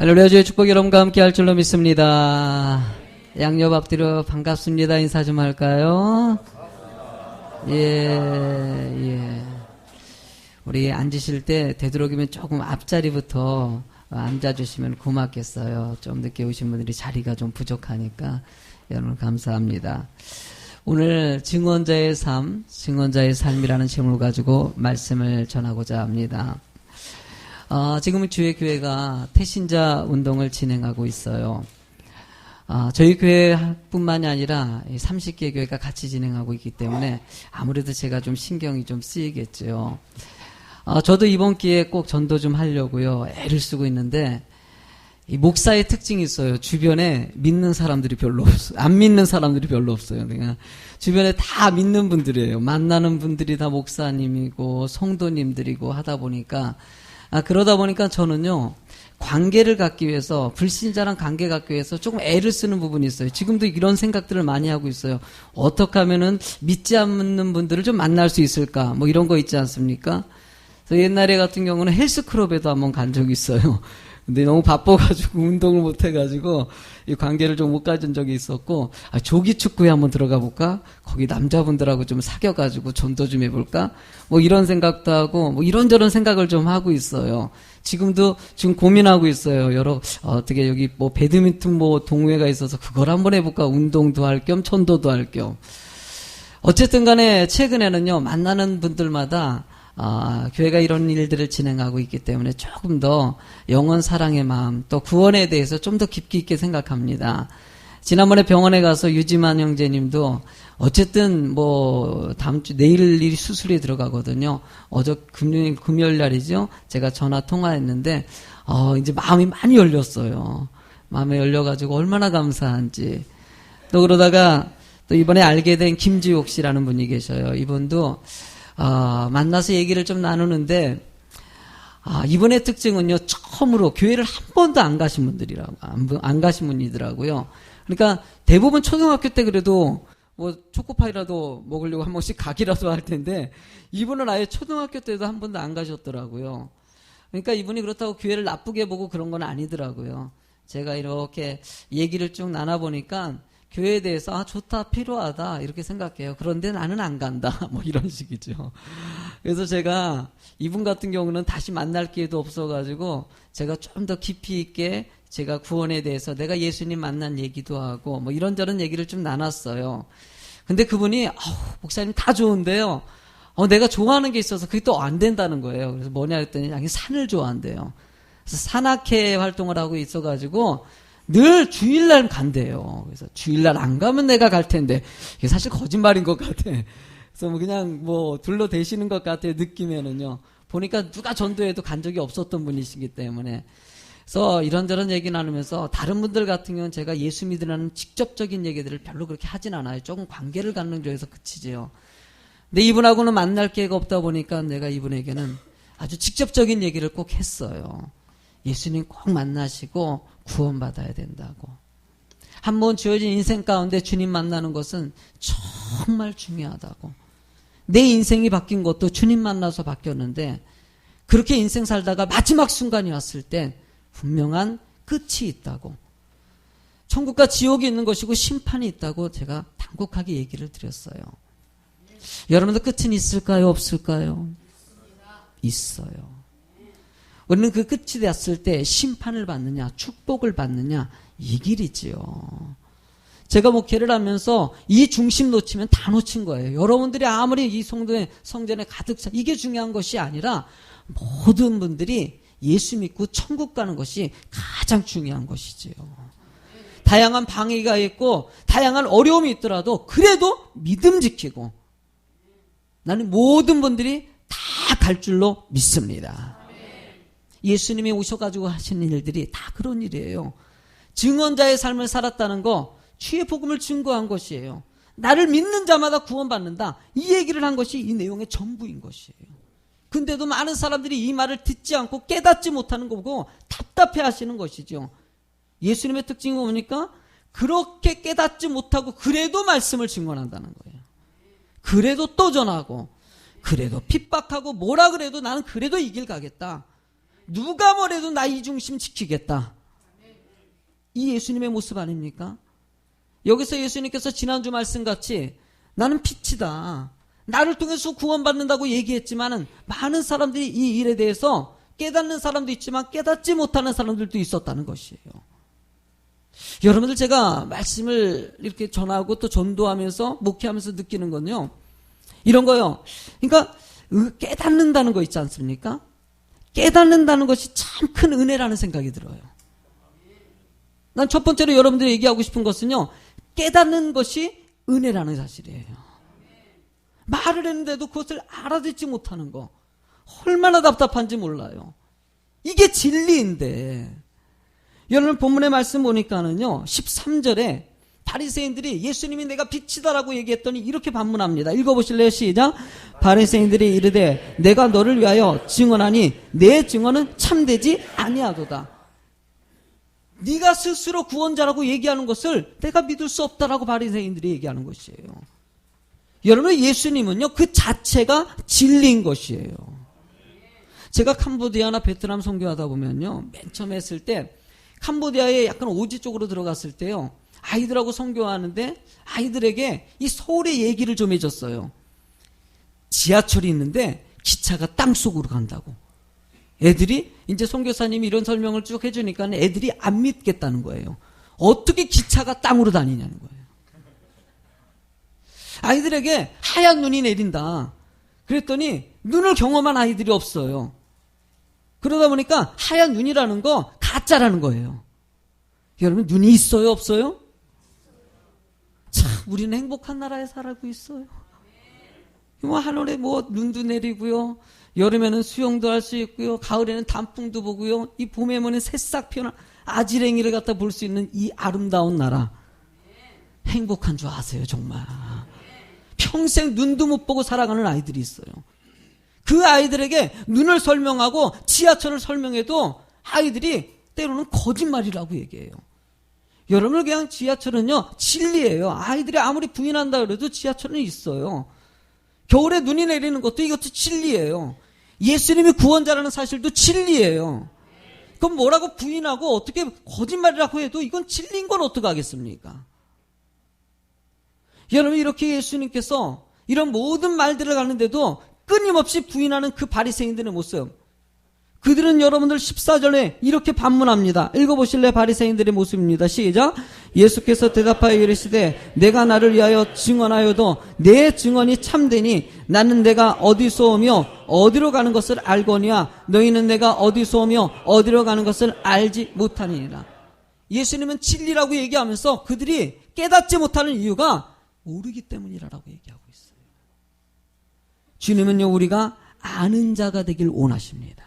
할렐루야. 주의 축복 여러분과 함께 할 줄로 믿습니다. 양옆 앞뒤로 반갑습니다. 인사 좀 할까요? 예. 우리 앉으실 때 되도록이면 조금 앞자리부터 앉아주시면 고맙겠어요. 좀 늦게 오신 분들이 자리가 좀 부족하니까 여러분 감사합니다. 오늘 증언자의 삶, 증언자의 삶이라는 제목을 가지고 말씀을 전하고자 합니다. 지금 주의 교회가 태신자 운동을 진행하고 있어요. 저희 교회뿐만이 아니라 30개 교회가 같이 진행하고 있기 때문에 아무래도 제가 좀 신경이 좀 쓰이겠죠. 저도 이번 기회에 꼭 전도 좀 하려고요. 애를 쓰고 있는데 이 목사의 특징이 있어요. 주변에 믿는 사람들이 별로 없어요. 안 믿는 사람들이 별로 없어요. 그러니까 주변에 다 믿는 분들이에요. 만나는 분들이 다 목사님이고 성도님들이고 하다 보니까 그러다 보니까 저는요, 관계를 갖기 위해서, 불신자랑 관계 갖기 위해서 조금 애를 쓰는 부분이 있어요. 지금도 이런 생각들을 많이 하고 있어요. 어떻게 하면은 믿지 않는 분들을 좀 만날 수 있을까? 뭐 이런 거 있지 않습니까? 그래서 옛날에 같은 경우는 헬스클럽에도 한번 간 적이 있어요. 근데 너무 바빠가지고 운동을 못해가지고 이 관계를 좀 못 가진 적이 있었고, 조기 축구에 한번 들어가 볼까? 거기 남자분들하고 좀 사귀어가지고 전도 좀 해볼까? 뭐 이런 생각도 하고, 뭐 이런저런 생각을 좀 하고 있어요. 지금 고민하고 있어요. 어떻게 여기 뭐 배드민턴 뭐 동호회가 있어서 그걸 한번 해볼까? 운동도 할 겸 전도도 할 겸. 어쨌든 간에 최근에는요, 만나는 분들마다 교회가 이런 일들을 진행하고 있기 때문에 조금 더 영원 사랑의 마음, 또 구원에 대해서 좀 더 깊이 있게 생각합니다. 지난번에 병원에 가서 유지만 형제님도 어쨌든 뭐 다음 주 내일 수술이 들어가거든요. 금요일 날이죠. 제가 전화 통화했는데 이제 마음이 많이 열렸어요. 마음이 열려가지고 얼마나 감사한지. 또 그러다가 또 이번에 알게 된 김지옥 씨라는 분이 계셔요. 이분도 만나서 얘기를 좀 나누는데, 이분의 특징은요, 처음으로 교회를 한 번도 안 가신 분이더라고요. 그러니까 대부분 초등학교 때 그래도 뭐 초코파이라도 먹으려고 한 번씩 가기라도 할 텐데, 이분은 아예 초등학교 때도 한 번도 안 가셨더라고요. 그러니까 이분이 그렇다고 교회를 나쁘게 보고 그런 건 아니더라고요. 제가 이렇게 얘기를 쭉 나눠보니까, 교회에 대해서 좋다, 필요하다 이렇게 생각해요. 그런데 나는 안 간다. 뭐 이런 식이죠. 그래서 제가 이분 같은 경우는 다시 만날 기회도 없어가지고 제가 좀 더 깊이 있게 제가 구원에 대해서 내가 예수님 만난 얘기도 하고 뭐 이런저런 얘기를 좀 나눴어요. 근데 그분이 목사님 다 좋은데요. 내가 좋아하는 게 있어서 그게 또 안 된다는 거예요. 그래서 뭐냐 했더니 자기 산을 좋아한대요. 그래서 산악회 활동을 하고 있어가지고 늘 주일날 간대요. 그래서 주일날 안 가면 내가 갈 텐데 이게 사실 거짓말인 것 같아. 그래서 그냥 둘러대시는 것 같아 느낌에는요. 보니까 누가 전도해도 간 적이 없었던 분이시기 때문에. 그래서 이런저런 얘기 나누면서 다른 분들 같은 경우는 제가 예수 믿으라는 직접적인 얘기들을 별로 그렇게 하진 않아요. 조금 관계를 갖는 쪽에서 그치지요. 근데 이분하고는 만날 기회가 없다 보니까 내가 이분에게는 아주 직접적인 얘기를 꼭 했어요. 예수님 꼭 만나시고 구원받아야 된다고. 한번 주어진 인생 가운데 주님 만나는 것은 정말 중요하다고. 내 인생이 바뀐 것도 주님 만나서 바뀌었는데 그렇게 인생 살다가 마지막 순간이 왔을 때 분명한 끝이 있다고. 천국과 지옥이 있는 것이고 심판이 있다고 제가 단곡하게 얘기를 드렸어요. 여러분들 끝은 있을까요? 없을까요? 있어요. 우리는 그 끝이 됐을 때 심판을 받느냐 축복을 받느냐 이 길이지요. 제가 목회를 하면서 이 중심 놓치면 다 놓친 거예요. 여러분들이 아무리 이 성전에 가득 차 이게 중요한 것이 아니라 모든 분들이 예수 믿고 천국 가는 것이 가장 중요한 것이지요. 다양한 방해가 있고 다양한 어려움이 있더라도 그래도 믿음 지키고 나는 모든 분들이 다 갈 줄로 믿습니다. 예수님이 오셔가지고 하시는 일들이 다 그런 일이에요. 증언자의 삶을 살았다는 거 주의 복음을 증거한 것이에요. 나를 믿는 자마다 구원받는다. 이 얘기를 한 것이 이 내용의 전부인 것이에요. 근데도 많은 사람들이 이 말을 듣지 않고 깨닫지 못하는 거 보고 답답해 하시는 것이죠. 예수님의 특징이 뭡니까? 그렇게 깨닫지 못하고 그래도 말씀을 증언한다는 거예요. 그래도 또 전하고 그래도 핍박하고 뭐라 그래도 나는 그래도 이 길 가겠다. 누가 뭐래도 나 이중심 지키겠다. 이 예수님의 모습 아닙니까? 여기서 예수님께서 지난주 말씀같이 나는 빛이다, 나를 통해서 구원받는다고 얘기했지만은 많은 사람들이 이 일에 대해서 깨닫는 사람도 있지만 깨닫지 못하는 사람들도 있었다는 것이에요. 여러분들, 제가 말씀을 이렇게 전하고 또 전도하면서 목회하면서 느끼는 건요, 이런 거요. 그러니까 깨닫는다는 거 있지 않습니까? 깨닫는다는 것이 참 큰 은혜라는 생각이 들어요. 난 첫 번째로 여러분들이 얘기하고 싶은 것은요, 깨닫는 것이 은혜라는 사실이에요. 말을 했는데도 그것을 알아듣지 못하는 거, 얼마나 답답한지 몰라요. 이게 진리인데. 여러분, 본문의 말씀 보니까는요, 13절에 바리새인들이 예수님이 내가 빛이다라고 얘기했더니 이렇게 반문합니다. 읽어보실래요? 시작. 바리새인들이 이르되 내가 너를 위하여 증언하니 내 증언은 참되지 아니하도다. 네가 스스로 구원자라고 얘기하는 것을 내가 믿을 수 없다라고 바리새인들이 얘기하는 것이에요. 여러분, 예수님은요, 그 자체가 진리인 것이에요. 제가 캄보디아나 베트남 선교하다 보면요, 맨 처음에 했을 때 캄보디아에 약간 오지 쪽으로 들어갔을 때요, 아이들하고 선교하는데 아이들에게 이 서울의 얘기를 좀 해줬어요. 지하철이 있는데 기차가 땅속으로 간다고. 애들이 이제 선교사님이 이런 설명을 쭉 해주니까 애들이 안 믿겠다는 거예요. 어떻게 기차가 땅으로 다니냐는 거예요. 아이들에게 하얀 눈이 내린다 그랬더니 눈을 경험한 아이들이 없어요. 그러다 보니까 하얀 눈이라는 거 가짜라는 거예요. 여러분, 눈이 있어요, 없어요? 참, 우리는 행복한 나라에 살고 있어요. 하늘에 눈도 내리고요, 여름에는 수영도 할 수 있고요, 가을에는 단풍도 보고요, 이 봄에는 새싹 피어난 아지랭이를 갖다 볼 수 있는 이 아름다운 나라, 행복한 줄 아세요? 정말 평생 눈도 못 보고 살아가는 아이들이 있어요. 그 아이들에게 눈을 설명하고 지하철을 설명해도 아이들이 때로는 거짓말이라고 얘기해요. 여러분, 그냥 지하철은요, 진리예요. 아이들이 아무리 부인한다 그래도 지하철은 있어요. 겨울에 눈이 내리는 것도 이것도 진리예요. 예수님이 구원자라는 사실도 진리예요. 그럼 뭐라고 부인하고 어떻게 거짓말이라고 해도 이건 진리인 건 어떡하겠습니까? 여러분, 이렇게 예수님께서 이런 모든 말들을 하는데도 끊임없이 부인하는 그 바리새인들의 모습, 그들은 여러분들 14절에 이렇게 반문합니다. 읽어보실래? 바리새인들의 모습입니다. 시작. 예수께서 대답하여 이르시되 내가 나를 위하여 증언하여도 내 증언이 참되니 나는 내가 어디서 오며 어디로 가는 것을 알거니와 너희는 내가 어디서 오며 어디로 가는 것을 알지 못하니라. 예수님은 진리라고 얘기하면서 그들이 깨닫지 못하는 이유가 모르기 때문이라고 얘기하고 있어요. 주님은요, 우리가 아는 자가 되길 원하십니다.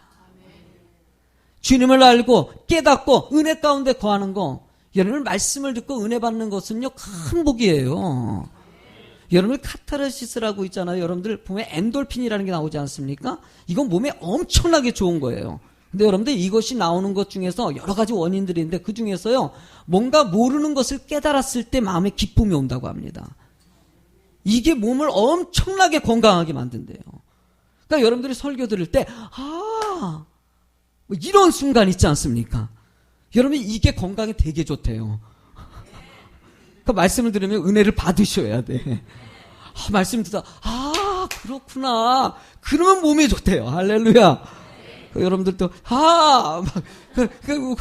주님을 알고 깨닫고 은혜 가운데 거하는 거, 여러분, 말씀을 듣고 은혜 받는 것은요, 큰 복이에요. 여러분, 카타르시스라고 있잖아요. 여러분들 보면 엔돌핀이라는 게 나오지 않습니까? 이건 몸에 엄청나게 좋은 거예요. 근데 여러분들 이것이 나오는 것 중에서 여러 가지 원인들이 있는데 그 중에서요, 뭔가 모르는 것을 깨달았을 때 마음에 기쁨이 온다고 합니다. 이게 몸을 엄청나게 건강하게 만든대요. 그러니까 여러분들이 설교 들을 때 이런 순간 있지 않습니까? 여러분, 이게 건강에 되게 좋대요. 그 말씀을 들으면 은혜를 받으셔야 돼. 말씀 듣다 그렇구나. 그러면 몸에 좋대요. 할렐루야. 여러분들도 막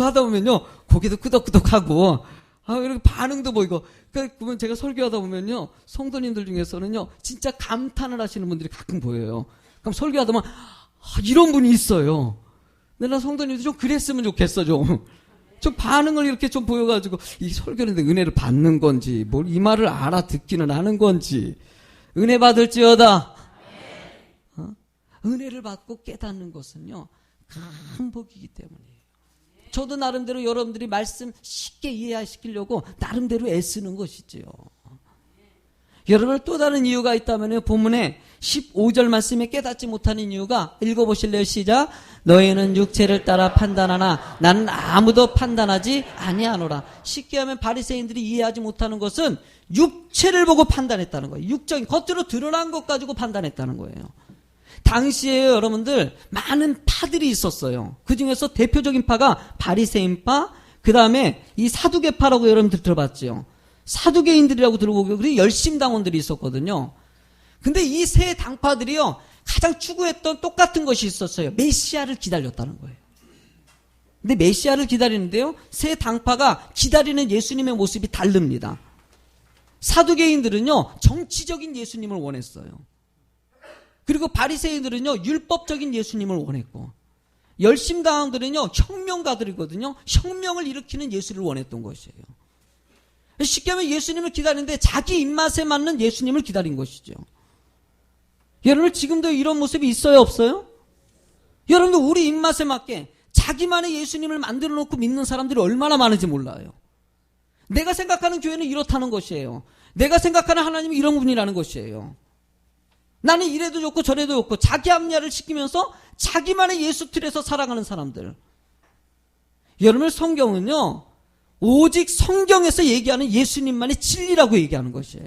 하다 보면요, 고개도 끄덕끄덕하고 이렇게 반응도 보이고. 그러면 제가 설교하다 보면요, 성도님들 중에서는요, 진짜 감탄을 하시는 분들이 가끔 보여요. 그럼 설교하다 보면 이런 분이 있어요. 근데 나 성도님도 좀 그랬으면 좋겠어. 좀 반응을 이렇게 좀 보여가지고, 이 설교인데 은혜를 받는 건지, 뭘 이 말을 알아듣기는 하는 건지, 은혜 받을지어다. 은혜를 받고 깨닫는 것은요, 큰 복이기 때문이에요. 저도 나름대로 여러분들이 말씀 쉽게 이해시키려고 나름대로 애쓰는 것이지요. 여러분, 또 다른 이유가 있다면 본문에 15절 말씀에 깨닫지 못하는 이유가, 읽어보실래요? 시작. 너희는 육체를 따라 판단하나 나는 아무도 판단하지 아니하노라. 쉽게 하면 바리새인들이 이해하지 못하는 것은 육체를 보고 판단했다는 거예요. 육적인 겉으로 드러난 것 가지고 판단했다는 거예요. 당시에 여러분들 많은 파들이 있었어요. 그 중에서 대표적인 파가 바리새인파, 그 다음에 이 사두개파라고 여러분들 들어봤죠? 사두개인들이라고 들어보고, 그리고 열심당원들이 있었거든요. 근데 이 세 당파들이요, 가장 추구했던 똑같은 것이 있었어요. 메시아를 기다렸다는 거예요. 근데 메시아를 기다리는데요, 세 당파가 기다리는 예수님의 모습이 다릅니다. 사두개인들은요, 정치적인 예수님을 원했어요. 그리고 바리새인들은요, 율법적인 예수님을 원했고, 열심당원들은요, 혁명가들이거든요. 혁명을 일으키는 예수를 원했던 것이에요. 쉽게 하면 예수님을 기다리는데 자기 입맛에 맞는 예수님을 기다린 것이죠. 여러분, 지금도 이런 모습이 있어요, 없어요? 여러분들, 우리 입맛에 맞게 자기만의 예수님을 만들어 놓고 믿는 사람들이 얼마나 많은지 몰라요. 내가 생각하는 교회는 이렇다는 것이에요. 내가 생각하는 하나님은 이런 분이라는 것이에요. 나는 이래도 좋고 저래도 좋고 자기 합리화를 시키면서 자기만의 예수 틀에서 살아가는 사람들. 여러분, 성경은요, 오직 성경에서 얘기하는 예수님만의 진리라고 얘기하는 것이에요.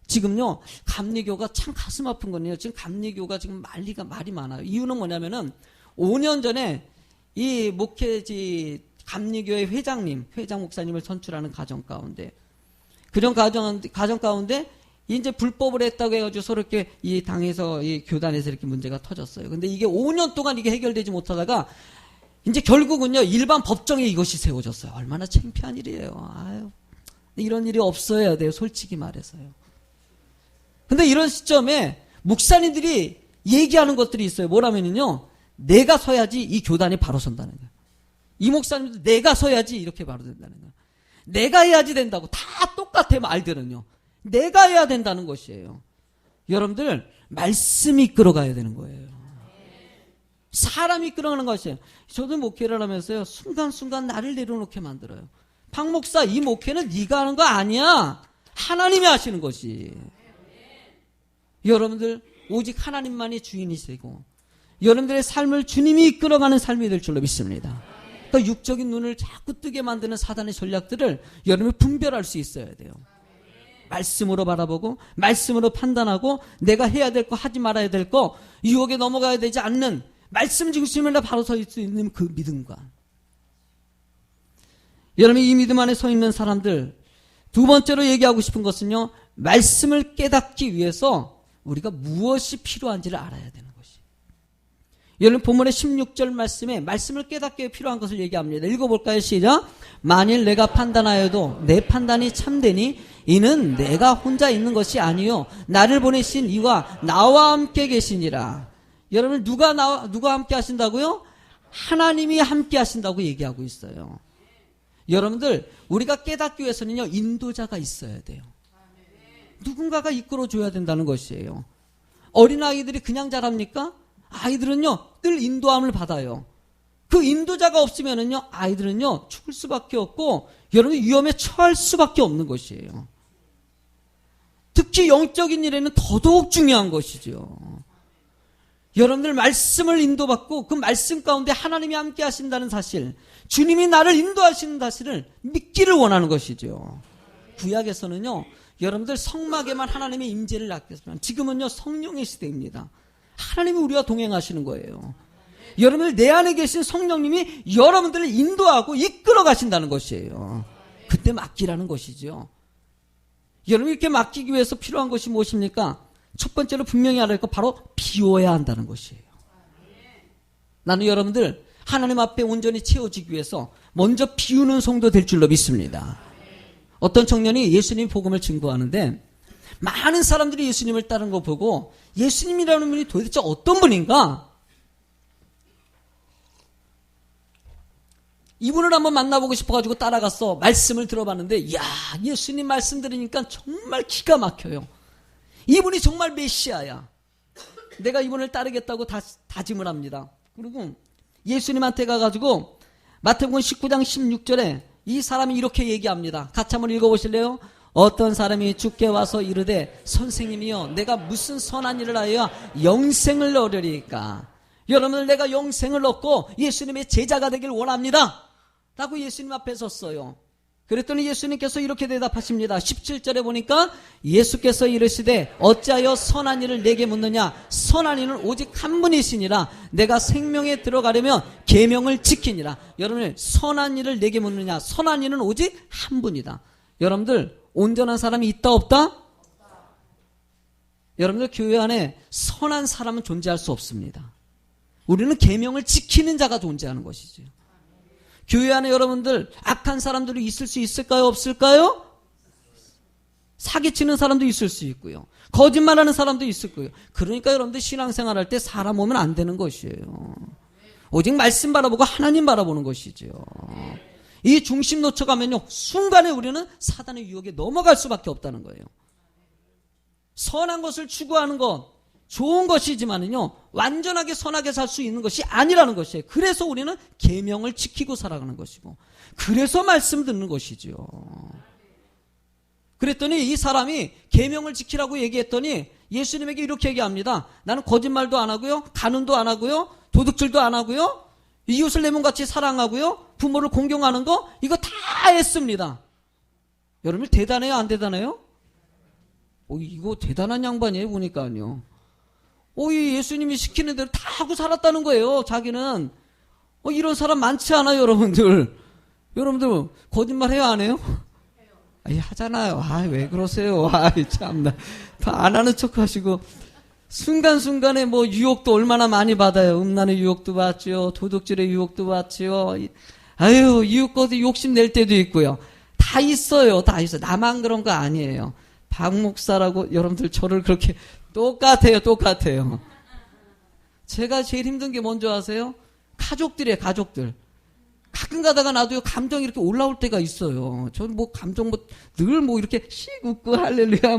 지금요, 감리교가 참 가슴 아픈 건요. 지금 감리교가 지금 말이 많아요. 이유는 뭐냐면은 5년 전에 이 목회지 감리교의 회장 목사님을 선출하는 과정 가운데, 그런 과정 가운데 이제 불법을 했다고 해가지고 서로 이렇게 이 당에서, 이 교단에서 이렇게 문제가 터졌어요. 근데 이게 5년 동안 이게 해결되지 못하다가 이제 결국은요, 일반 법정에 이것이 세워졌어요. 얼마나 창피한 일이에요. 아유, 이런 일이 없어야 돼요. 솔직히 말해서요. 근데 이런 시점에 목사님들이 얘기하는 것들이 있어요. 뭐라면요, 내가 서야지 이 교단이 바로 선다는 거예요. 이 목사님도 내가 서야지 이렇게 바로 된다는 거예요. 내가 해야지 된다고. 다 똑같아요, 말들은요. 내가 해야 된다는 것이에요. 여러분들, 말씀이 이끌어가야 되는 거예요. 사람이 이끌어가는 것이에요. 저도 목회를 하면서요, 순간순간 나를 내려놓게 만들어요. 박 목사, 이 목회는 네가 하는 거 아니야. 하나님이 하시는 것이. 여러분들, 오직 하나님만이 주인이시고 여러분들의 삶을 주님이 이끌어가는 삶이 될 줄로 믿습니다. 그러니까 육적인 눈을 자꾸 뜨게 만드는 사단의 전략들을 여러분이 분별할 수 있어야 돼요. 말씀으로 바라보고 말씀으로 판단하고 내가 해야 될 거, 하지 말아야 될 거, 유혹에 넘어가야 되지 않는 말씀 중심으로 바로 서 수 있는 그 믿음과, 여러분이 이 믿음 안에 서 있는 사람들, 두 번째로 얘기하고 싶은 것은요, 말씀을 깨닫기 위해서 우리가 무엇이 필요한지를 알아야 되는 것이. 여러분, 본문의 16절 말씀에 말씀을 깨닫기 위해 필요한 것을 얘기합니다. 읽어볼까요? 시작. 만일 내가 판단하여도 내 판단이 참되니 이는 내가 혼자 있는 것이 아니요 나를 보내신 이와 나와 함께 계시니라. 여러분, 누가 함께 하신다고요? 하나님이 함께 하신다고 얘기하고 있어요. 여러분들, 우리가 깨닫기 위해서는요, 인도자가 있어야 돼요. 누군가가 이끌어줘야 된다는 것이에요. 어린아이들이 그냥 자랍니까? 아이들은요, 늘 인도함을 받아요. 그 인도자가 없으면은요, 아이들은요, 죽을 수밖에 없고, 여러분, 위험에 처할 수밖에 없는 것이에요. 특히 영적인 일에는 더더욱 중요한 것이죠. 여러분들, 말씀을 인도받고 그 말씀 가운데 하나님이 함께 하신다는 사실, 주님이 나를 인도하시는 사실을 믿기를 원하는 것이죠. 구약에서는요, 여러분들 성막에만 하나님의 임재를 낳겠지만 지금은요, 성령의 시대입니다. 하나님이 우리와 동행하시는 거예요. 여러분들, 내 안에 계신 성령님이 여러분들을 인도하고 이끌어 가신다는 것이에요. 그때 맡기라는 것이죠. 여러분, 이렇게 맡기기 위해서 필요한 것이 무엇입니까? 첫 번째로 분명히 알아야 할 것, 바로 비워야 한다는 것이에요. 나는 여러분들 하나님 앞에 온전히 채워지기 위해서 먼저 비우는 성도 될 줄로 믿습니다. 어떤 청년이 예수님 복음을 증거하는데 많은 사람들이 예수님을 따르는 거 보고 예수님이라는 분이 도대체 어떤 분인가? 이분을 한번 만나보고 싶어가지고 따라가서 말씀을 들어봤는데, 이야, 예수님 말씀 들으니까 정말 기가 막혀요. 이분이 정말 메시아야. 내가 이분을 따르겠다고 다짐을 합니다. 그리고 예수님한테 가가지고 마태복음 19장 16절에 이 사람이 이렇게 얘기합니다. 같이 한번 읽어보실래요? 어떤 사람이 주께 와서 이르되 선생님이여, 내가 무슨 선한 일을 하여 영생을 얻으리까? 여러분들, 내가 영생을 얻고 예수님의 제자가 되길 원합니다 라고 예수님 앞에 섰어요. 그랬더니 예수님께서 이렇게 대답하십니다. 17절에 보니까 예수께서 이르시되 어찌하여 선한 일을 내게 묻느냐. 선한 이는 오직 한 분이시니라. 내가 생명에 들어가려면 계명을 지키니라. 여러분들, 선한 일을 내게 묻느냐. 선한 이는 오직 한 분이다. 여러분들, 온전한 사람이 있다 없다? 여러분들, 교회 안에 선한 사람은 존재할 수 없습니다. 우리는 계명을 지키는 자가 존재하는 것이죠. 교회 안에 여러분들 악한 사람들이 있을 수 있을까요? 없을까요? 사기치는 사람도 있을 수 있고요. 거짓말하는 사람도 있을 거예요. 그러니까 여러분들 신앙생활할 때 사람 오면 안 되는 것이에요. 오직 말씀 바라보고 하나님 바라보는 것이죠. 이 중심 놓쳐가면요, 순간에 우리는 사단의 유혹에 넘어갈 수밖에 없다는 거예요. 선한 것을 추구하는 것 좋은 것이지만은요, 완전하게 선하게 살 수 있는 것이 아니라는 것이에요. 그래서 우리는 계명을 지키고 살아가는 것이고, 그래서 말씀 듣는 것이죠. 그랬더니 이 사람이 계명을 지키라고 얘기했더니 예수님에게 이렇게 얘기합니다. 나는 거짓말도 안 하고요, 간음도 안 하고요, 도둑질도 안 하고요, 이웃을 내 몸같이 사랑하고요, 부모를 공경하는 거 이거 다 했습니다. 여러분 대단해요, 안 대단해요? 이거 대단한 양반이에요, 보니까요. 이 예수님이 시키는 대로 다 하고 살았다는 거예요. 자기는 이런 사람 많지 않아요, 여러분들. 여러분들 거짓말 해요, 안 해요? 하잖아요. 왜 그러세요? 참나. 다 안 하는 척 하시고. 순간순간에 유혹도 얼마나 많이 받아요. 음란의 유혹도 받죠. 도둑질의 유혹도 받죠. 이웃거리 욕심 낼 때도 있고요. 다 있어요. 다 있어요. 나만 그런 거 아니에요. 박 목사라고 여러분들 저를 그렇게 똑같아요. 제가 제일 힘든 게 뭔지 아세요? 가족들이에요, 가족들. 가끔 가다가 나도요, 감정이 이렇게 올라올 때가 있어요. 저는 감정 늘 이렇게 씩 웃고 할렐루야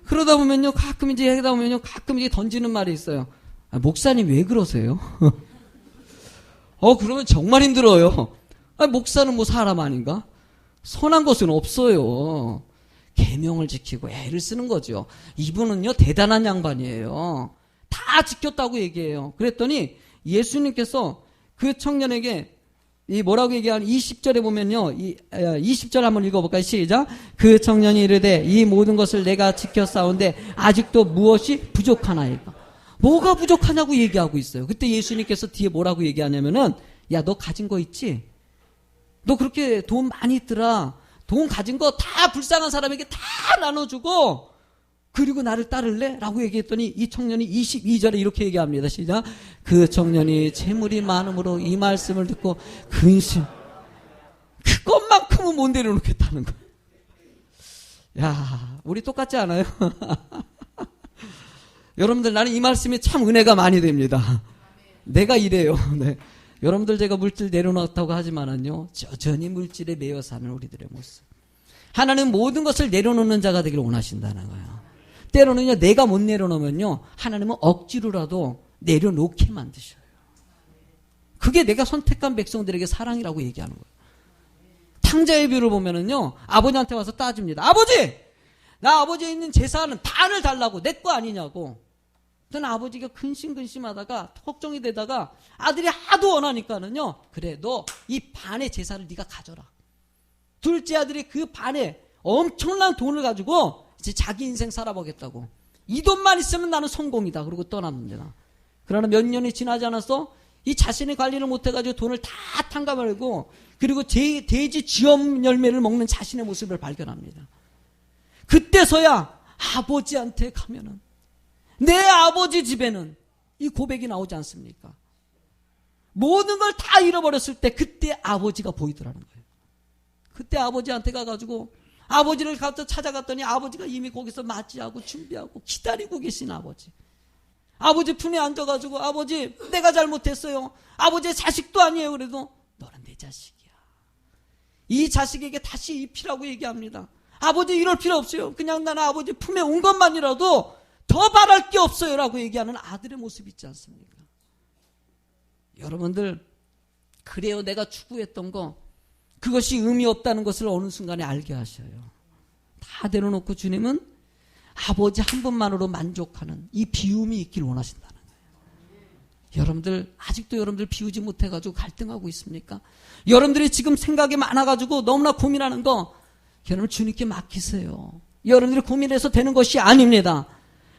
그러다 보면요, 가끔 이제 던지는 말이 있어요. 목사님 왜 그러세요? 그러면 정말 힘들어요. 목사는 사람 아닌가? 선한 것은 없어요. 계명을 지키고 애를 쓰는 거죠. 이분은요, 대단한 양반이에요. 다 지켰다고 얘기해요. 그랬더니 예수님께서 그 청년에게 이 뭐라고 얘기하는 20절에 보면요, 20절 한번 읽어볼까요? 시작. 그 청년이 이르되 이 모든 것을 내가 지켰사온데 아직도 무엇이 부족하나이까? 뭐가 부족하냐고 얘기하고 있어요. 그때 예수님께서 뒤에 뭐라고 얘기하냐면은, 야, 너 가진 거 있지? 너 그렇게 돈 많이 있더라. 돈 가진 거 다 불쌍한 사람에게 다 나눠주고 그리고 나를 따를래? 라고 얘기했더니 이 청년이 22절에 이렇게 얘기합니다. 시작. 그 청년이 재물이 많음으로 이 말씀을 듣고 근심, 그것만큼은 못 내려놓겠다는 거예요. 야, 우리 똑같지 않아요? 여러분들, 나는 이 말씀이 참 은혜가 많이 됩니다. 내가 이래요. 네. 여러분들 제가 물질 내려놓았다고 하지만은요, 여전히 물질에 매여 사는 우리들의 모습. 하나님은 모든 것을 내려놓는 자가 되기를 원하신다는 거예요. 때로는요, 내가 못 내려놓으면요, 하나님은 억지로라도 내려놓게 만드셔요. 그게 내가 선택한 백성들에게 사랑이라고 얘기하는 거예요. 탕자의 비유를 보면은요, 아버지한테 와서 따집니다. 아버지! 나 아버지에 있는 재산은 반을 달라고, 내 거 아니냐고. 저는 아버지가 근심하다가 걱정이 되다가 아들이 하도 원하니까는요, 그래, 너 이 반의 재산을 네가 가져라. 둘째 아들이 그 반에 엄청난 돈을 가지고 이제 자기 인생 살아보겠다고. 이 돈만 있으면 나는 성공이다. 그러고 떠납니다. 그러나 몇 년이 지나지 않아서 이 자신의 관리를 못해가지고 돈을 다 탕감하고 그리고 돼지 쥐엄 열매를 먹는 자신의 모습을 발견합니다. 그때서야 아버지한테 가면은, 내 아버지 집에는 이 고백이 나오지 않습니까? 모든 걸 다 잃어버렸을 때 그때 아버지가 보이더라는 거예요. 그때 아버지한테 가가지고 아버지를 가서 찾아갔더니 아버지가 이미 거기서 맞이하고 준비하고 기다리고 계신 아버지. 아버지 품에 앉아가지고, 아버지 내가 잘못했어요. 아버지의 자식도 아니에요. 그래도 너는 내 자식이야. 이 자식에게 다시 입히라고 얘기합니다. 아버지 이럴 필요 없어요. 그냥 나는 아버지 품에 온 것만이라도 더 바랄 게 없어요 라고 얘기하는 아들의 모습이 있지 않습니까? 여러분들, 그래요. 내가 추구했던 거, 그것이 의미 없다는 것을 어느 순간에 알게 하셔요. 다 내려놓고 주님은 아버지 한 분만으로 만족하는 이 비움이 있길 원하신다는 거예요. 여러분들 아직도 여러분들 비우지 못해가지고 갈등하고 있습니까? 여러분들이 지금 생각이 많아가지고 너무나 고민하는 거 여러분 주님께 맡기세요. 여러분들이 고민해서 되는 것이 아닙니다.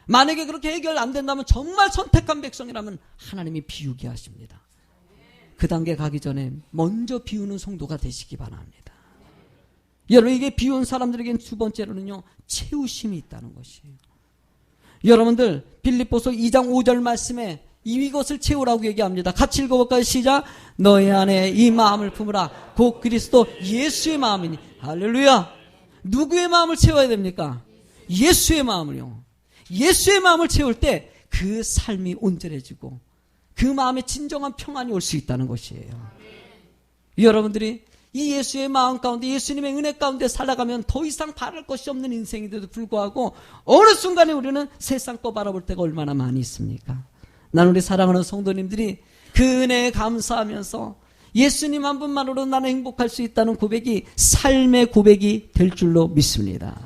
만약에 그렇게 해결 안 된다면 정말 선택한 백성이라면 하나님이 비우게 하십니다. 그 단계 가기 전에 먼저 비우는 성도가 되시기 바랍니다. 여러분 이게 비운 사람들에게는 두 번째로는요 채우심이 있다는 것이에요. 여러분들 빌립보서 2장 5절 말씀에 이것을 채우라고 얘기합니다. 같이 읽어볼까요? 시작. 너희 안에 이 마음을 품으라. 곧 그리스도 예수의 마음이니. 할렐루야. 누구의 마음을 채워야 됩니까? 예수의 마음을요. 예수의 마음을 채울 때 그 삶이 온전해지고 그 마음에 진정한 평안이 올 수 있다는 것이에요. 여러분들이 이 예수의 마음 가운데 예수님의 은혜 가운데 살아가면 더 이상 바랄 것이 없는 인생인데도 불구하고 어느 순간에 우리는 세상 거 바라볼 때가 얼마나 많이 있습니까? 난 우리 사랑하는 성도님들이 그 은혜에 감사하면서 예수님 한 분만으로 나는 행복할 수 있다는 고백이 삶의 고백이 될 줄로 믿습니다.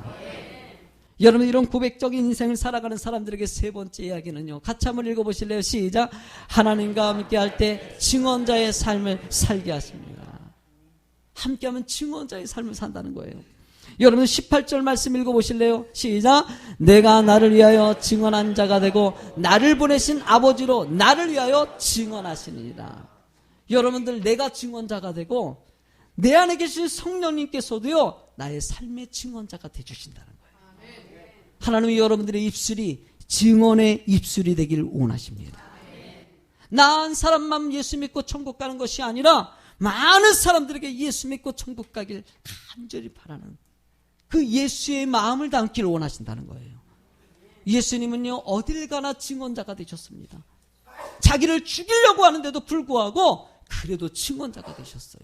여러분 이런 고백적인 인생을 살아가는 사람들에게 세 번째 이야기는요. 같이 한번 읽어보실래요? 시작. 하나님과 함께할 때 증언자의 삶을 살게 하십니다. 함께하면 증언자의 삶을 산다는 거예요. 여러분 18절 말씀 읽어보실래요? 시작. 내가 나를 위하여 증언한 자가 되고 나를 보내신 아버지로 나를 위하여 증언하시니라. 여러분들 내가 증언자가 되고 내 안에 계신 성령님께서도요 나의 삶의 증언자가 되주신다는 거예요. 하나님이 여러분들의 입술이 증언의 입술이 되길 원하십니다. 나 한 사람만 예수 믿고 천국 가는 것이 아니라 많은 사람들에게 예수 믿고 천국 가길 간절히 바라는 그 예수의 마음을 담기를 원하신다는 거예요. 예수님은요 어딜 가나 증언자가 되셨습니다. 자기를 죽이려고 하는데도 불구하고 그래도 증언자가 되셨어요.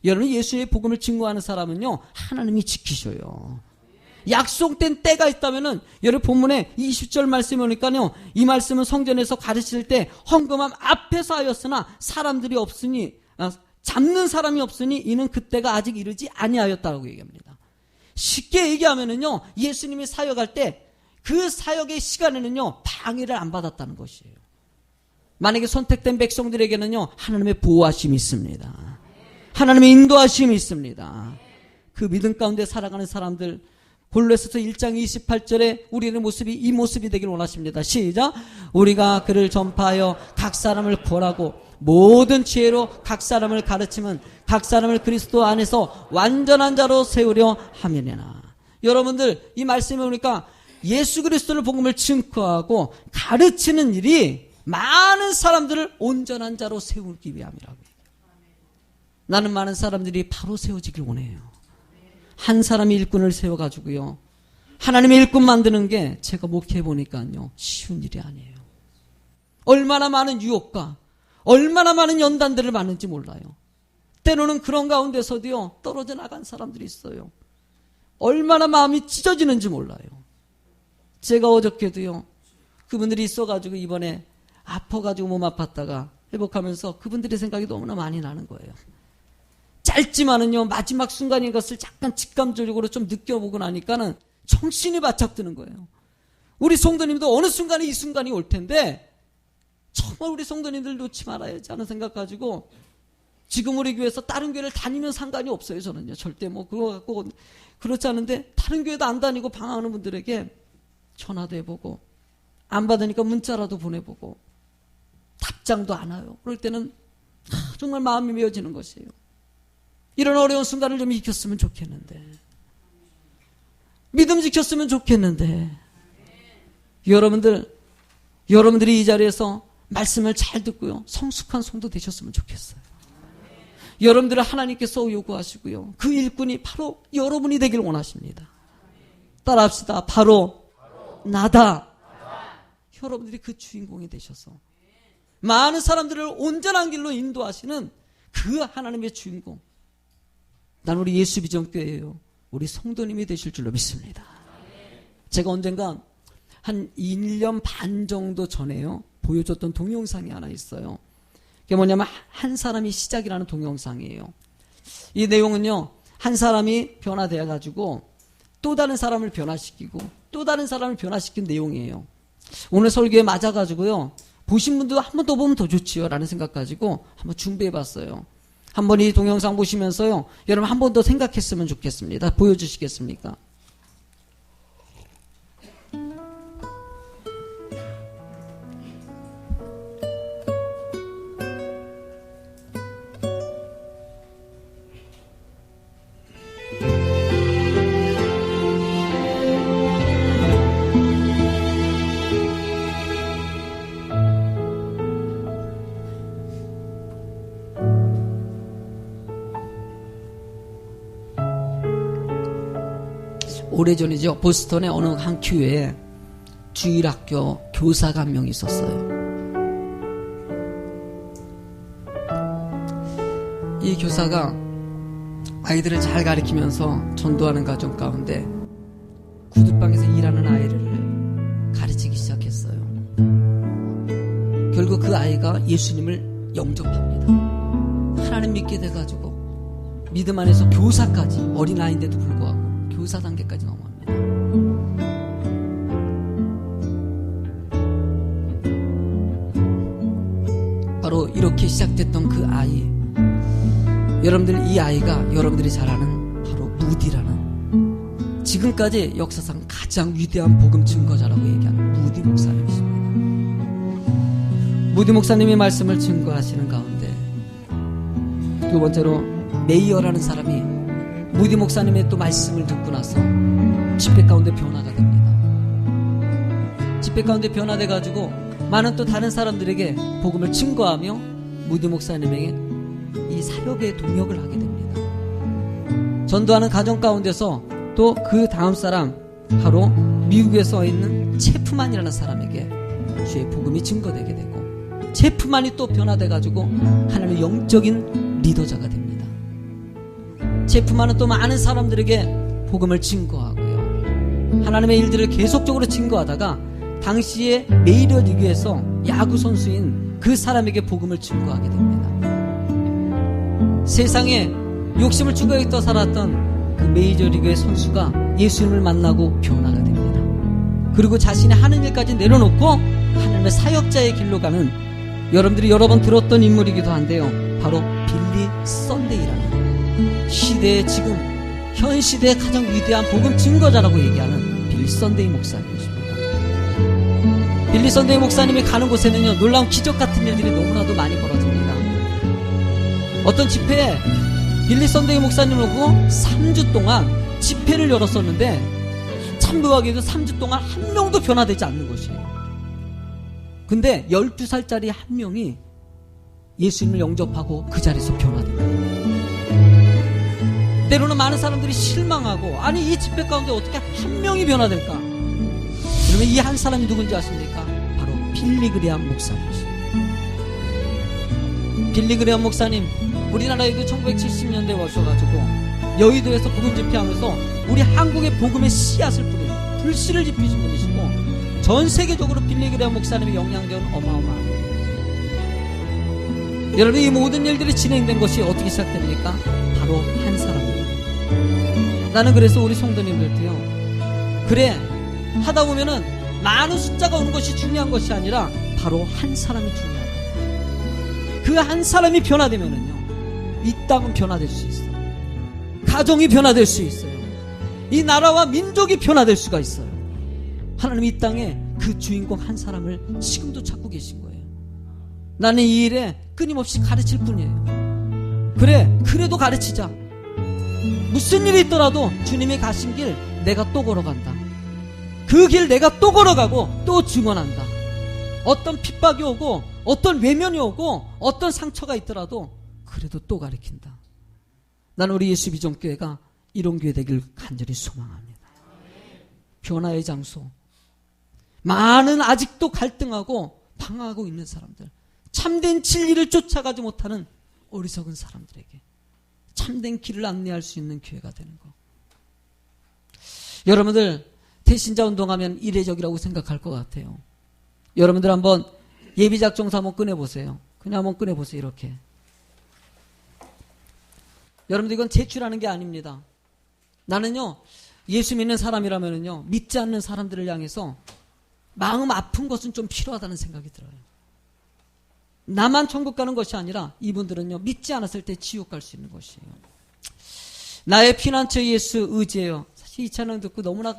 여러분 예수의 복음을 증거하는 사람은요 하나님이 지키셔요. 약속된 때가 있다면은 여러분 본문에 20절 말씀이 오니까요 이 말씀은 성전에서 가르칠 때 헌금함 앞에서 하였으나 사람들이 없으니 잡는 사람이 없으니 이는 그때가 아직 이르지 아니하였다고 얘기합니다. 쉽게 얘기하면은요 예수님이 사역할 때 그 사역의 시간에는요 방해를 안 받았다는 것이에요. 만약에 선택된 백성들에게는요 하나님의 보호하심이 있습니다. 하나님의 인도하심이 있습니다. 그 믿음 가운데 살아가는 사람들 골로새서 1장 28절에 우리의 모습이 이 모습이 되길 원하십니다. 시작. 우리가 그를 전파하여 각 사람을 권하고 모든 지혜로 각 사람을 가르치면 각 사람을 그리스도 안에서 완전한 자로 세우려 함이니라. 여러분들 이 말씀에 보니까 예수 그리스도를 복음을 증거하고 가르치는 일이 많은 사람들을 온전한 자로 세우기 위함이라고. 나는 많은 사람들이 바로 세워지길 원해요. 한 사람이 일꾼을 세워가지고요 하나님의 일꾼 만드는 게 제가 목회해보니까요 쉬운 일이 아니에요. 얼마나 많은 유혹과 얼마나 많은 연단들을 받는지 몰라요. 때로는 그런 가운데서도요 떨어져 나간 사람들이 있어요. 얼마나 마음이 찢어지는지 몰라요. 제가 어저께도요 그분들이 있어가지고 이번에 아파가지고 몸 아팠다가 회복하면서 그분들의 생각이 너무나 많이 나는 거예요. 짧지만은요 마지막 순간인 것을 잠깐 직감적으로 좀 느껴보고 나니까는 정신이 바짝 드는 거예요. 우리 성도님도 어느 순간에 이 순간이 올 텐데 정말 우리 성도님들 놓지 말아야지 하는 생각 가지고 지금 우리 교회에서 다른 교회를 다니면 상관이 없어요. 저는요 절대 뭐 그거 갖고 그렇지 않은데 다른 교회도 안 다니고 방황하는 분들에게 전화도 해보고 안 받으니까 문자라도 보내보고 답장도 안 와요. 그럴 때는 정말 마음이 메어지는 것이에요. 이런 어려운 순간을 좀 익혔으면 좋겠는데 믿음 지켰으면 좋겠는데 여러분들이 이 자리에서 말씀을 잘 듣고요 성숙한 성도 되셨으면 좋겠어요. 여러분들을 하나님께서 요구하시고요 그 일꾼이 바로 여러분이 되길 원하십니다. 따라합시다. 바로 나다. 여러분들이 그 주인공이 되셔서 많은 사람들을 온전한 길로 인도하시는 그 하나님의 주인공, 난 우리 예수 비전교회예요. 우리 성도님이 되실 줄로 믿습니다. 제가 언젠가 한 1년 반 정도 전에요 보여줬던 동영상이 하나 있어요. 그게 뭐냐면 한 사람이 시작이라는 동영상이에요. 이 내용은요 한 사람이 변화되어 가지고 또 다른 사람을 변화시키고 또 다른 사람을 변화시킨 내용이에요. 오늘 설교에 맞아가지고요 보신 분도 한 번 더 보면 더 좋지요 라는 생각 가지고 한번 준비해 봤어요. 한번 이 동영상 보시면서요, 여러분 한 번 더 생각했으면 좋겠습니다. 보여주시겠습니까? 오래전이죠. 보스턴의 어느 한 교회에 주일학교 교사가 한 명 있었어요. 이 교사가 아이들을 잘 가르치면서 전도하는 가정 가운데 구두방에서 일하는 아이를 가르치기 시작했어요. 결국 그 아이가 예수님을 영접합니다. 하나님 믿게 돼가지고 믿음 안에서 교사까지, 어린아이인데도 불구하고 교사 단계까지 넘어갑니다. 바로 이렇게 시작됐던 그 아이, 여러분들, 이 아이가 여러분들이 잘 아는 바로 무디라는, 지금까지 역사상 가장 위대한 복음 증거자라고 얘기하는 무디 목사님이십니다. 무디 목사님의 말씀을 증거하시는 가운데 두 번째로 메이어라는 사람이 무디 목사님의 또 말씀을 듣고 나서 집회 가운데 변화가 됩니다. 집회 가운데 변화돼가지고 많은 또 다른 사람들에게 복음을 증거하며 무디 목사님에게 이 사역의 동역을 하게 됩니다. 전도하는 가정 가운데서 또 그 다음 사람, 바로 미국에 서 있는 체프만이라는 사람에게 주의 복음이 증거되게 되고, 체프만이 또 변화돼가지고 하나님의 영적인 리더자가 됩니다. 체프만은 또 많은 사람들에게 복음을 증거하고요, 하나님의 일들을 계속적으로 증거하다가 당시에 메이저리그에서 야구 선수인 그 사람에게 복음을 증거하게 됩니다. 세상에 욕심을 추구했다 살았던 그 메이저리그의 선수가 예수님을 만나고 변화가 됩니다. 그리고 자신의 하는 일까지 내려놓고 하나님의 사역자의 길로 가는, 여러분들이 여러 번 들었던 인물이기도 한데요, 바로 빌리 선데이라는 시대의, 지금 현 시대의 가장 위대한 복음 증거자라고 얘기하는 빌리 선데이 목사님이십니다. 빌리 선데이 목사님이 가는 곳에는요, 놀라운 기적 같은 일들이 너무나도 많이 벌어집니다. 어떤 집회에 빌리 선데이 목사님을 보고 3주 동안 집회를 열었었는데 참 묘하게도 3주 동안 한 명도 변화되지 않는 것이에요. 근데 12살짜리 한 명이 예수님을 영접하고 그 자리에서 변화됩니다. 때로는 많은 사람들이 실망하고, 아니 이 집회 가운데 어떻게 한 명이 변화될까? 그러면 이 한 사람이 누군지 아십니까? 바로 빌리 그레함 목사님이십니다. 빌리 그레함 목사님, 우리나라에도 1970년대에 오셔가지고 여의도에서 복음 집회하면서 우리 한국의 복음의 씨앗을 뿌리는 불씨를 지피신 분이시고, 전 세계적으로 빌리 그레함 목사님의 영향력은 어마어마합니다. 여러분, 이 모든 일들이 진행된 것이 어떻게 시작됩니까? 바로 한 사람입니다. 나는 그래서 우리 성도님들도요, 그래 하다 보면은 많은 숫자가 오는 것이 중요한 것이 아니라 바로 한 사람이 중요하다. 그 한 사람이 변화되면은요, 이 땅은 변화될 수 있어요. 가정이 변화될 수 있어요. 이 나라와 민족이 변화될 수가 있어요. 하나님 이 땅에 그 주인공 한 사람을 지금도 찾고 계신 거예요. 나는 이 일에 끊임없이 가르칠 뿐이에요. 그래, 그래도 가르치자. 무슨 일이 있더라도 주님이 가신 길 내가 또 걸어간다. 그 길 내가 또 걸어가고 또 증언한다. 어떤 핍박이 오고 어떤 외면이 오고 어떤 상처가 있더라도 그래도 또 가르친다. 나는 우리 예수 비전교회가 이런 교회 되길 간절히 소망합니다. 변화의 장소, 많은 아직도 갈등하고 방황하고 있는 사람들, 참된 진리를 쫓아가지 못하는 어리석은 사람들에게 참된 길을 안내할 수 있는 교회가 되는 것. 여러분들 대신자 운동하면 이례적이라고 생각할 것 같아요. 여러분들 한번 예비작정서 한번 꺼내보세요. 그냥 한번 꺼내보세요. 이렇게. 여러분들 이건 제출하는 게 아닙니다. 나는요, 예수 믿는 사람이라면요, 믿지 않는 사람들을 향해서 마음 아픈 것은 좀 필요하다는 생각이 들어요. 나만 천국 가는 것이 아니라 이분들은요, 믿지 않았을 때 지옥 갈 수 있는 것이에요. 나의 피난처 예수 의지해요. 사실 이 찬양 듣고 너무나